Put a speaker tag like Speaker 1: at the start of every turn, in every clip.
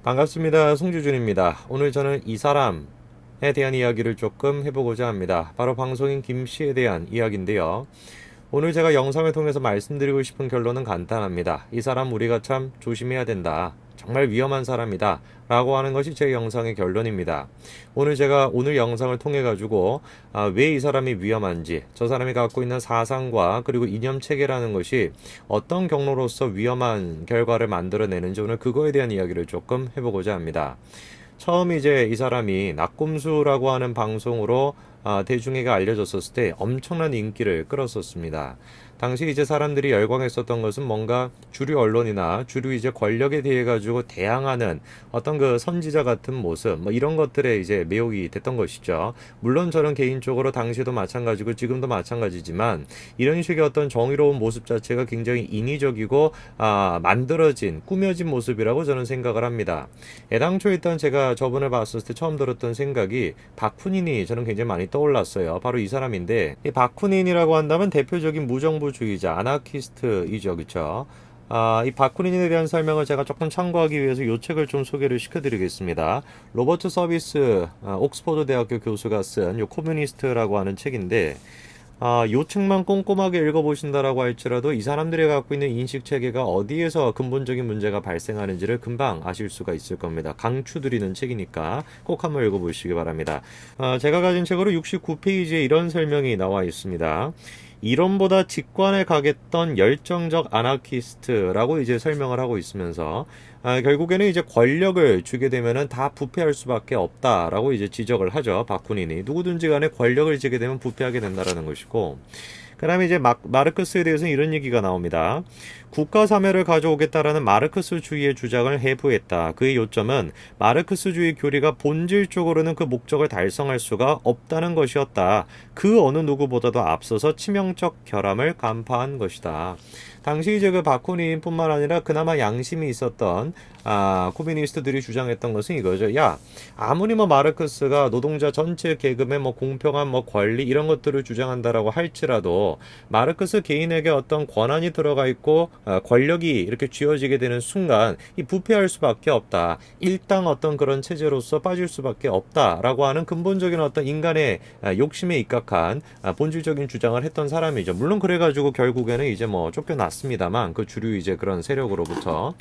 Speaker 1: 반갑습니다. 송주준입니다. 오늘 저는 이 사람에 대한 이야기를 조금 해보고자 합니다. 바로 방송인 김씨에 대한 이야기인데요. 오늘 제가 영상을 통해서 말씀드리고 싶은 결론은 간단합니다. 이 사람 우리가 참 조심해야 된다. 정말 위험한 사람이다. 라고 하는 것이 제 영상의 결론입니다. 오늘 영상을 통해 가지고 왜 이 사람이 위험한지, 저 사람이 갖고 있는 사상과 그리고 이념 체계라는 것이 어떤 경로로서 위험한 결과를 만들어내는지 오늘 그거에 대한 이야기를 조금 해보고자 합니다. 처음 이제 이 사람이 낙곰수라고 하는 방송으로 대중에게 알려졌었을 때 엄청난 인기를 끌었었습니다. 당시 이제 사람들이 열광했었던 것은 뭔가 주류 언론이나 주류 이제 권력에 대해 가지고 대항하는 어떤 그 선지자 같은 모습, 뭐 이런 것들에 이제 매혹이 됐던 것이죠. 물론 저는 개인적으로 당시도 마찬가지고 지금도 마찬가지지만 이런 식의 어떤 정의로운 모습 자체가 굉장히 인위적이고 만들어진 꾸며진 모습이라고 저는 생각을 합니다. 애당초 일단 제가 저번에 봤을 때 처음 들었던 생각이 바쿠닌이 저는 굉장히 많이 떠올랐어요. 바로 이 사람인데, 이 바쿠닌이라고 한다면 대표적인 무정부주의자, 아나키스트이죠. 그쵸? 이 바쿠닌에 대한 설명을 제가 조금 참고하기 위해서 이 책을 좀 소개를 시켜드리겠습니다. 로버트 서비스 옥스퍼드 대학교 교수가 쓴 요 코뮤니스트라고 하는 책인데, 요 책만 꼼꼼하게 읽어보신다라고 할지라도 이 사람들이 갖고 있는 인식 체계가 어디에서 근본적인 문제가 발생하는지를 금방 아실 수가 있을 겁니다. 강추드리는 책이니까 꼭 한번 읽어보시기 바랍니다. 제가 가진 책으로 69페이지에 이런 설명이 나와 있습니다. 이론보다 직관에 가겠던 열정적 아나키스트라고 이제 설명을 하고 있으면서 결국에는 이제 권력을 주게 되면은 다 부패할 수밖에 없다라고 이제 지적을 하죠. 바쿠닌이 누구든지 간에 권력을 지게 되면 부패하게 된다라는 것이고, 그 다음에 이제 마르크스에 대해서는 이런 얘기가 나옵니다. 국가 사멸을 가져오겠다라는 마르크스주의의 주장을 해부했다. 그의 요점은 마르크스주의 교리가 본질적으로는 그 목적을 달성할 수가 없다는 것이었다. 그 어느 누구보다도 앞서서 치명적 결함을 간파한 것이다. 당시 이제 그 바쿠닌뿐만 아니라 그나마 양심이 있었던 코뮤니스트들이 주장했던 것은 이거죠. 야, 아무리 뭐 마르크스가 노동자 전체 계급의 뭐 공평한 뭐 권리 이런 것들을 주장한다라고 할지라도 마르크스 개인에게 어떤 권한이 들어가 있고 권력이 이렇게 쥐어지게 되는 순간 이 부패할 수밖에 없다. 일당 어떤 그런 체제로서 빠질 수밖에 없다라고 하는 근본적인 어떤 인간의 욕심에 입각한 본질적인 주장을 했던 사람이죠. 물론 그래가지고 결국에는 이제 뭐 쫓겨났습니다만 그 주류 이제 그런 세력으로부터.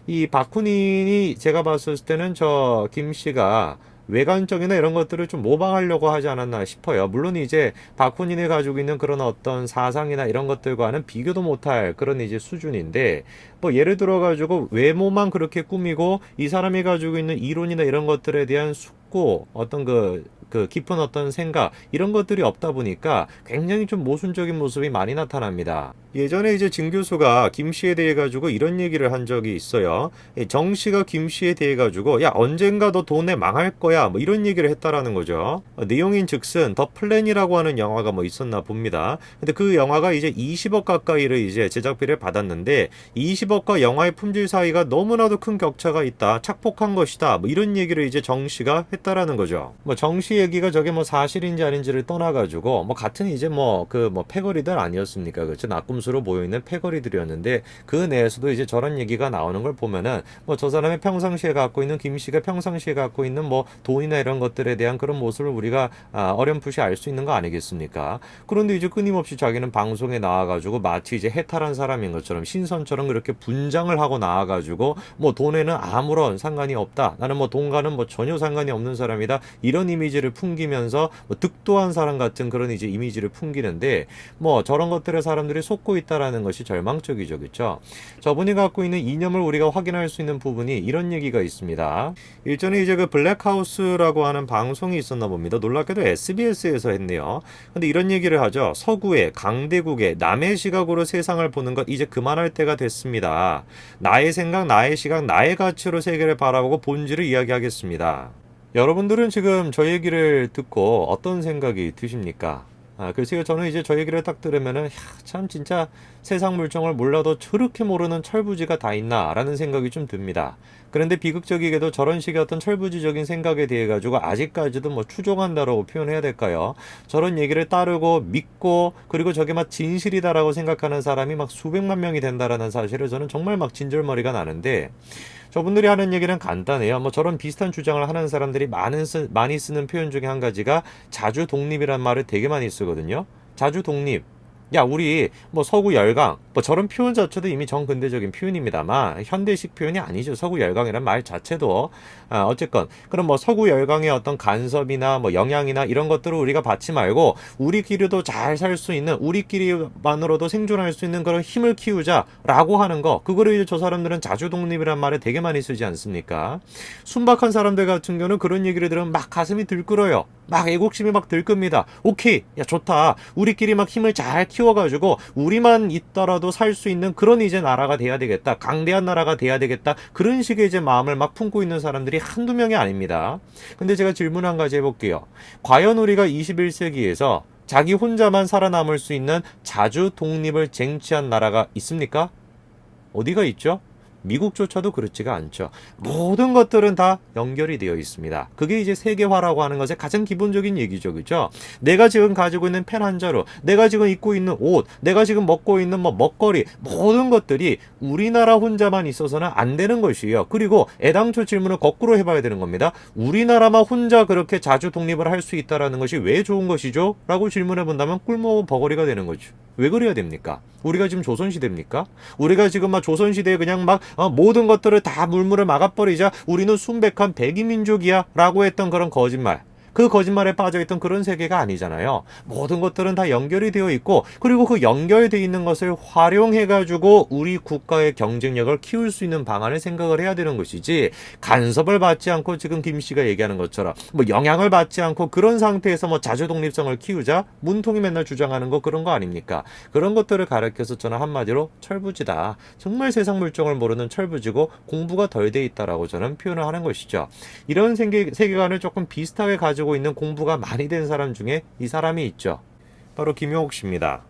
Speaker 1: 이 바쿠닌이 제가 봤을 때는 저 김씨가 외관적이나 이런 것들을 좀 모방하려고 하지 않았나 싶어요. 물론 이제 바쿠닌이 가지고 있는 그런 어떤 사상이나 이런 것들과는 비교도 못할 그런 이제 수준인데, 뭐 예를 들어 가지고 외모만 그렇게 꾸미고 이 사람이 가지고 있는 이론이나 이런 것들에 대한 숙고, 어떤 그 깊은 어떤 생각 이런 것들이 없다 보니까 굉장히 좀 모순적인 모습이 많이 나타납니다. 예전에 이제 진 교수가 김 씨에 대해 가지고 이런 얘기를 한 적이 있어요. 정 씨가 김 씨에 대해 가지고 야, 언젠가 너 돈에 망할 거야 뭐 이런 얘기를 했다라는 거죠. 내용인 즉슨 더 플랜이라고 하는 영화가 뭐 있었나 봅니다. 근데 그 영화가 이제 20억 가까이를 이제 제작비를 받았는데 20억과 영화의 품질 사이가 너무나도 큰 격차가 있다. 착복한 것이다. 뭐 이런 얘기를 이제 정 씨가 했다라는 거죠. 뭐 정 씨 얘기가 저게 뭐 사실인지 아닌지를 떠나가지고 뭐 같은 이제 뭐 패거리들 아니었습니까? 그렇죠? 낙곰수로 모여있는 패거리들이었는데 그 내에서도 이제 저런 얘기가 나오는 걸 보면은 뭐 저 사람의 평상시에 갖고 있는 김 씨가 평상시에 갖고 있는 뭐 돈이나 이런 것들에 대한 그런 모습을 우리가 어렴풋이 알 수 있는 거 아니겠습니까? 그런데 이제 끊임없이 자기는 방송에 나와가지고 마치 이제 해탈한 사람인 것처럼 신선처럼 그렇게 분장을 하고 나와가지고 뭐 돈에는 아무런 상관이 없다. 나는 뭐 돈과는 뭐 전혀 상관이 없는 사람이다. 이런 이미지를 풍기면서 뭐 득도한 사람 같은 그런 이제 이미지를 풍기는데, 뭐 저런 것들에 사람들이 속고 있다라는 것이 절망적이죠. 그렇죠? 저분이 갖고 있는 이념을 우리가 확인할 수 있는 부분이 이런 얘기가 있습니다. 일전에 이제 그 블랙하우스라고 하는 방송이 있었나 봅니다. 놀랍게도 SBS에서 했네요. 근데 이런 얘기를 하죠. 서구의 강대국의 남의 시각으로 세상을 보는 것 이제 그만할 때가 됐습니다. 나의 생각, 나의 시각, 나의 가치로 세계를 바라보고 본질을 이야기하겠습니다. 여러분들은 지금 저 얘기를 듣고 어떤 생각이 드십니까? 글쎄요, 저는 이제 저 얘기를 딱 들으면은, 참, 진짜 세상 물정을 몰라도 저렇게 모르는 철부지가 다 있나, 라는 생각이 좀 듭니다. 그런데 비극적이게도 저런 식의 어떤 철부지적인 생각에 대해 가지고 아직까지도 뭐 추종한다라고 표현해야 될까요? 저런 얘기를 따르고 믿고 그리고 저게 막 진실이다라고 생각하는 사람이 막 수백만 명이 된다라는 사실을 저는 정말 막 진절머리가 나는데 저분들이 하는 얘기는 간단해요. 뭐 저런 비슷한 주장을 하는 사람들이 많이 쓰는 표현 중에 한 가지가 자주 독립이란 말을 되게 많이 쓰거든요. 자주 독립. 야, 우리 뭐 서구 열강, 뭐 저런 표현 자체도 이미 정근대적인 표현입니다만 현대식 표현이 아니죠. 서구 열강이란 말 자체도 어쨌건 그럼 뭐 서구 열강의 어떤 간섭이나 뭐 영향이나 이런 것들을 우리가 받지 말고 우리끼리도 잘 살 수 있는 우리끼리만으로도 생존할 수 있는 그런 힘을 키우자라고 하는 거 그거를 이제 저 사람들은 자주 독립이란 말을 되게 많이 쓰지 않습니까? 순박한 사람들 같은 경우는 그런 얘기를 들으면 막 가슴이 들끓어요. 막 애국심이 막 들끕니다. 오케이, 야 좋다. 우리끼리 막 힘을 잘 키워가지고 우리만 있더라도 살 수 있는 그런 이제 나라가 돼야 되겠다. 강대한 나라가 돼야 되겠다. 그런 식의 이제 마음을 막 품고 있는 사람들이 한두 명이 아닙니다. 근데 제가 질문 한 가지 해볼게요. 과연 우리가 21세기에서 자기 혼자만 살아남을 수 있는 자주 독립을 쟁취한 나라가 있습니까? 어디가 있죠? 미국조차도 그렇지가 않죠. 모든 것들은 다 연결이 되어 있습니다. 그게 이제 세계화라고 하는 것의 가장 기본적인 얘기죠. 그죠? 내가 지금 가지고 있는 펜 한 자루, 내가 지금 입고 있는 옷, 내가 지금 먹고 있는 뭐 먹거리, 모든 것들이 우리나라 혼자만 있어서는 안 되는 것이에요. 그리고 애당초 질문을 거꾸로 해봐야 되는 겁니다. 우리나라만 혼자 그렇게 자주 독립을 할 수 있다라는 것이 왜 좋은 것이죠? 라고 질문해 본다면 꿀먹은 버거리가 되는 거죠. 왜 그래야 됩니까? 우리가 지금 조선시대입니까? 우리가 지금 막 조선시대에 그냥 막 모든 것들을 다 물물을 막아버리자 우리는 순백한 백이민족이야 라고 했던 그런 거짓말. 그 거짓말에 빠져있던 그런 세계가 아니잖아요. 모든 것들은 다 연결이 되어 있고 그리고 그 연결되어 있는 것을 활용해가지고 우리 국가의 경쟁력을 키울 수 있는 방안을 생각을 해야 되는 것이지 간섭을 받지 않고 지금 김 씨가 얘기하는 것처럼 뭐 영향을 받지 않고 그런 상태에서 뭐 자주 독립성을 키우자 문통이 맨날 주장하는 거 그런 거 아닙니까? 그런 것들을 가르쳐서 저는 한마디로 철부지다. 정말 세상 물정을 모르는 철부지고 공부가 덜 돼 있다라고 저는 표현을 하는 것이죠. 이런 세계관을 조금 비슷하게 가지고 있는 공부가 많이 된 사람 중에 이 사람이 있죠. 바로 김용옥 씨입니다.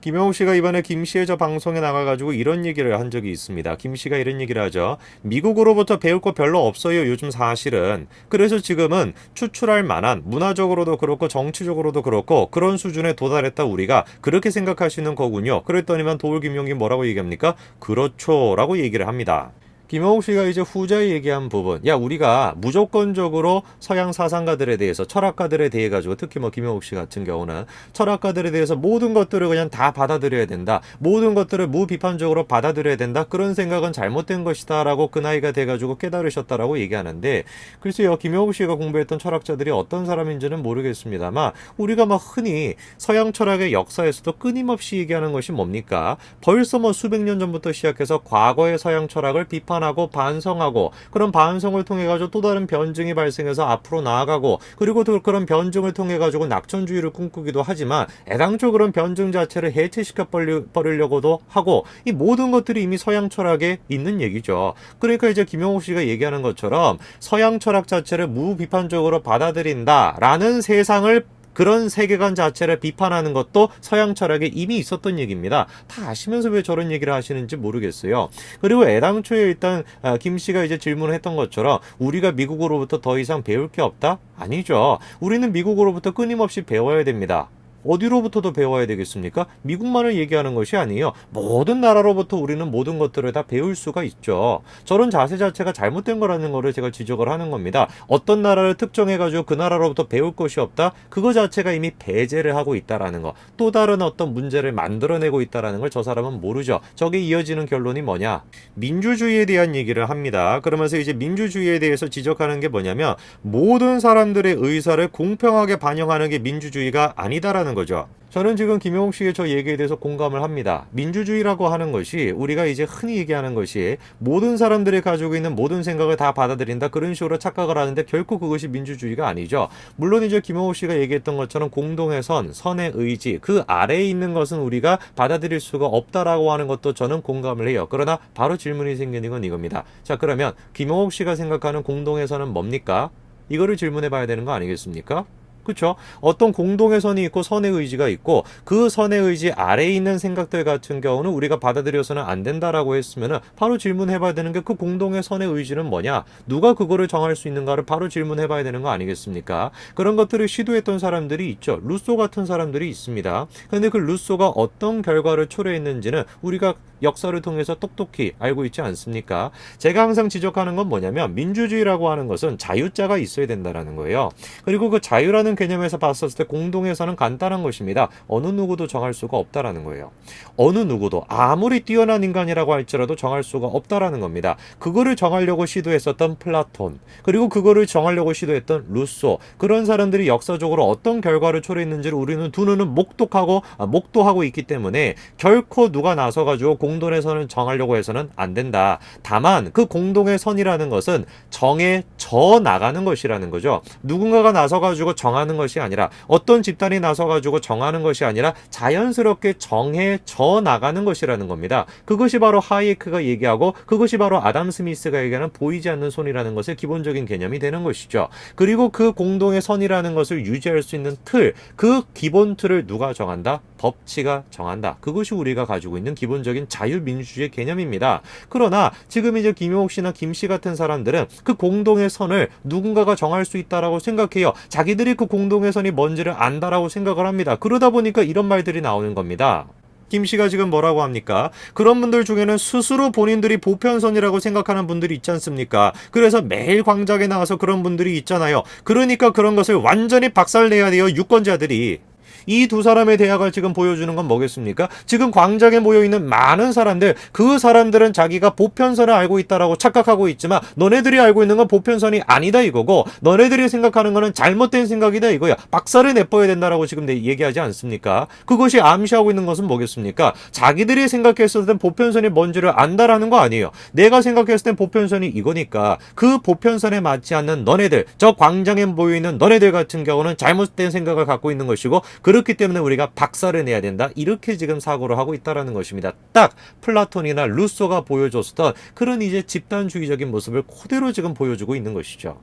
Speaker 1: 김용옥 씨가 이번에 김 씨의 저 방송에 나가가지고 이런 얘기를 한 적이 있습니다. 김 씨가 이런 얘기를 하죠. 미국으로부터 배울 거 별로 없어요. 요즘 사실은. 그래서 지금은 추출할 만한 문화적으로도 그렇고 정치적으로도 그렇고 그런 수준에 도달했다 우리가 그렇게 생각하시는 거군요. 그랬더니만 도울 김용기 뭐라고 얘기합니까? 그렇죠. 라고 얘기를 합니다. 김용옥 씨가 이제 후자에 얘기한 부분, 야 우리가 무조건적으로 서양 사상가들에 대해서 철학가들에 대해 가지고 특히 뭐 김용옥 씨 같은 경우는 철학가들에 대해서 모든 것들을 그냥 다 받아들여야 된다, 모든 것들을 무비판적으로 받아들여야 된다, 그런 생각은 잘못된 것이다라고 그 나이가 돼가지고 깨달으셨다라고 얘기하는데 글쎄요 김용옥 씨가 공부했던 철학자들이 어떤 사람인지는 모르겠습니다만 우리가 막 흔히 서양 철학의 역사에서도 끊임없이 얘기하는 것이 뭡니까? 벌써 뭐 수백 년 전부터 시작해서 과거의 서양 철학을 비판하고 반성하고 그런 반성을 통해 가지고 또 다른 변증이 발생해서 앞으로 나아가고 그리고 또 그런 변증을 통해 가지고 낙천주의를 꿈꾸기도 하지만 애당초 그런 변증 자체를 해체시켜 버리려고도 하고 이 모든 것들이 이미 서양 철학에 있는 얘기죠. 그러니까 이제 김용옥 씨가 얘기하는 것처럼 서양 철학 자체를 무비판적으로 받아들인다라는 세상을 그런 세계관 자체를 비판하는 것도 서양 철학에 이미 있었던 얘기입니다. 다 아시면서 왜 저런 얘기를 하시는지 모르겠어요. 그리고 애당초에 일단 김 씨가 이제 질문을 했던 것처럼 우리가 미국으로부터 더 이상 배울 게 없다? 아니죠. 우리는 미국으로부터 끊임없이 배워야 됩니다. 어디로부터도 배워야 되겠습니까? 미국만을 얘기하는 것이 아니에요. 모든 나라로부터 우리는 모든 것들을 다 배울 수가 있죠. 저런 자세 자체가 잘못된 거라는 거를 제가 지적을 하는 겁니다. 어떤 나라를 특정해가지고 그 나라로부터 배울 것이 없다? 그거 자체가 이미 배제를 하고 있다라는 거. 또 다른 어떤 문제를 만들어내고 있다라는 걸 저 사람은 모르죠. 저게 이어지는 결론이 뭐냐? 민주주의에 대한 얘기를 합니다. 그러면서 이제 민주주의에 대해서 지적하는 게 뭐냐면 모든 사람들의 의사를 공평하게 반영하는 게 민주주의가 아니다라는 거죠. 저는 지금 김용옥 씨의 저 얘기에 대해서 공감을 합니다. 민주주의라고 하는 것이 우리가 이제 흔히 얘기하는 것이 모든 사람들이 가지고 있는 모든 생각을 다 받아들인다 그런 식으로 착각을 하는데 결코 그것이 민주주의가 아니죠. 물론 이제 김용옥 씨가 얘기했던 것처럼 공동의 선, 선의 의지 그 아래에 있는 것은 우리가 받아들일 수가 없다라고 하는 것도 저는 공감을 해요. 그러나 바로 질문이 생기는 건 이겁니다. 자 그러면 김용옥 씨가 생각하는 공동의 선은 뭡니까? 이거를 질문해 봐야 되는 거 아니겠습니까? 그쵸? 어떤 공동의 선이 있고 선의 의지가 있고 그 선의 의지 아래에 있는 생각들 같은 경우는 우리가 받아들여서는 안 된다라고 했으면은 바로 질문해봐야 되는 게 그 공동의 선의 의지는 뭐냐? 누가 그거를 정할 수 있는가를 바로 질문해봐야 되는 거 아니겠습니까? 그런 것들을 시도했던 사람들이 있죠. 루소 같은 사람들이 있습니다. 근데 그 루소가 어떤 결과를 초래했는지는 우리가 역사를 통해서 똑똑히 알고 있지 않습니까? 제가 항상 지적하는 건 뭐냐면 민주주의라고 하는 것은 자유자가 있어야 된다라는 거예요. 그리고 그 자유라는 개념에서 봤었을 때 공동에서는 간단한 것입니다. 어느 누구도 정할 수가 없다라는 거예요. 어느 누구도 아무리 뛰어난 인간이라고 할지라도 정할 수가 없다라는 겁니다. 그거를 정하려고 시도했었던 플라톤, 그리고 그거를 정하려고 시도했던 루소, 그런 사람들이 역사적으로 어떤 결과를 초래했는지를 우리는 두 눈은 목도하고 있기 때문에 결코 누가 나서가지고 공동의 선을 정하려고 해서는 안 된다. 다만 그 공동의 선이라는 것은 정해져 나가는 것이라는 거죠. 누군가가 나서가지고 정하는 것이 아니라, 어떤 집단이 나서가지고 정하는 것이 아니라 자연스럽게 정해져 나가는 것이라는 겁니다. 그것이 바로 하이에크가 얘기하고 그것이 바로 아담 스미스가 얘기하는 보이지 않는 손이라는 것의 기본적인 개념이 되는 것이죠. 그리고 그 공동의 선이라는 것을 유지할 수 있는 틀, 그 기본 틀을 누가 정한다? 법치가 정한다. 그것이 우리가 가지고 있는 기본적인 자유민주주의 개념입니다. 그러나 지금 이제 김용옥 씨나 김 씨 같은 사람들은 그 공동의 선을 누군가가 정할 수 있다라고 생각해요. 자기들이 그 공동의 선이 뭔지를 안다라고 생각을 합니다. 그러다 보니까 이런 말들이 나오는 겁니다. 김 씨가 지금 뭐라고 합니까? 그런 분들 중에는 스스로 본인들이 보편선이라고 생각하는 분들이 있지 않습니까? 그래서 매일 광장에 나와서 그런 분들이 있잖아요. 그러니까 그런 것을 완전히 박살내야 돼요, 유권자들이. 이 두 사람의 대화가 지금 보여주는 건 뭐겠습니까? 지금 광장에 모여있는 많은 사람들, 그 사람들은 자기가 보편선을 알고 있다라고 착각하고 있지만 너네들이 알고 있는 건 보편선이 아니다 이거고, 너네들이 생각하는 거는 잘못된 생각이다 이거야. 박살을 내버려야 된다라고 지금 얘기하지 않습니까? 그것이 암시하고 있는 것은 뭐겠습니까? 자기들이 생각했을 땐 보편선이 뭔지를 안다라는 거 아니에요. 내가 생각했을 땐 보편선이 이거니까 그 보편선에 맞지 않는 너네들, 저 광장에 모여있는 너네들 같은 경우는 잘못된 생각을 갖고 있는 것이고, 그렇기 때문에 우리가 박살을 내야 된다. 이렇게 지금 사고를 하고 있다라는 것입니다. 딱 플라톤이나 루소가 보여줬던 그런 이제 집단주의적인 모습을 그대로 지금 보여주고 있는 것이죠.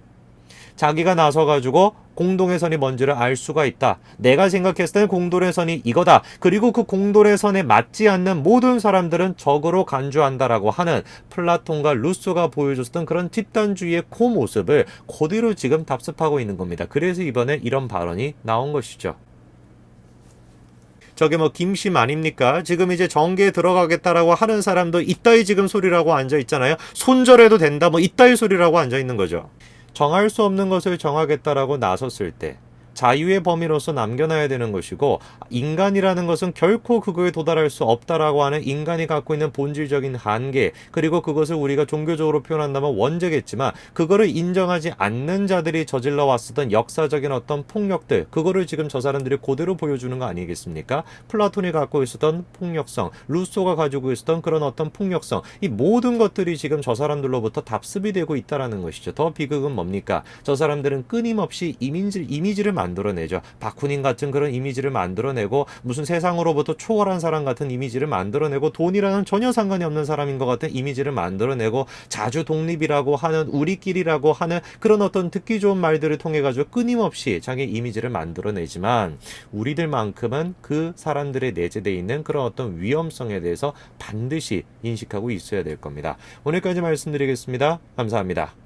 Speaker 1: 자기가 나서가지고 공동의 선이 뭔지를 알 수가 있다. 내가 생각했을 때는 공동의 선이 이거다. 그리고 그 공동의 선에 맞지 않는 모든 사람들은 적으로 간주한다라고 하는 플라톤과 루소가 보여줬던 그런 집단주의의 그 모습을 그대로 지금 답습하고 있는 겁니다. 그래서 이번에 이런 발언이 나온 것이죠. 저게 뭐 김심 아닙니까? 지금 이제 정계에 들어가겠다라고 하는 사람도 이따위 지금 소리라고 앉아 있잖아요. 손절해도 된다 뭐 이따위 소리라고 앉아 있는 거죠. 정할 수 없는 것을 정하겠다라고 나섰을 때 자유의 범위로서 남겨놔야 되는 것이고, 인간이라는 것은 결코 그거에 도달할 수 없다라고 하는 인간이 갖고 있는 본질적인 한계, 그리고 그것을 우리가 종교적으로 표현한다면 원죄겠지만 그거를 인정하지 않는 자들이 저질러 왔었던 역사적인 어떤 폭력들, 그거를 지금 저 사람들이 그대로 보여주는 거 아니겠습니까? 플라톤이 갖고 있었던 폭력성, 루소가 가지고 있었던 그런 어떤 폭력성, 이 모든 것들이 지금 저 사람들로부터 답습이 되고 있다라는 것이죠. 더 비극은 뭡니까? 저 사람들은 끊임없이 이미지를 만들어내죠. 바쿠닌 같은 그런 이미지를 만들어내고, 무슨 세상으로부터 초월한 사람 같은 이미지를 만들어내고, 돈이라는 전혀 상관이 없는 사람인 것 같은 이미지를 만들어내고, 자주 독립이라고 하는, 우리끼리라고 하는 그런 어떤 듣기 좋은 말들을 통해 가지고 끊임없이 자기 이미지를 만들어내지만, 우리들만큼은 그 사람들의 내재되어 있는 그런 어떤 위험성에 대해서 반드시 인식하고 있어야 될 겁니다. 오늘까지 말씀드리겠습니다. 감사합니다.